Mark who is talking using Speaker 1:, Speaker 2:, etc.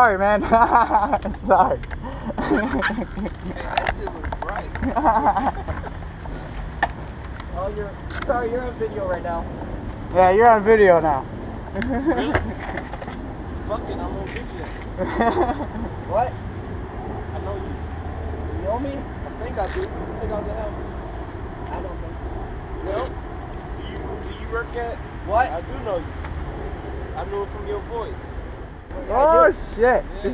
Speaker 1: sorry, man. Sorry.
Speaker 2: Hey, that shit was bright.
Speaker 3: Oh, sorry, you're on video right now.
Speaker 1: Yeah, you're on video now.
Speaker 2: Really? Fuck it, I'm on video.
Speaker 3: What?
Speaker 2: I know you.
Speaker 3: You know me?
Speaker 2: I think I do. Take out the helmet.
Speaker 3: I don't think so.
Speaker 2: Well, do you work at?
Speaker 3: What?
Speaker 2: I do know you. I know it from your voice.
Speaker 1: Oh, shit.
Speaker 2: Yeah.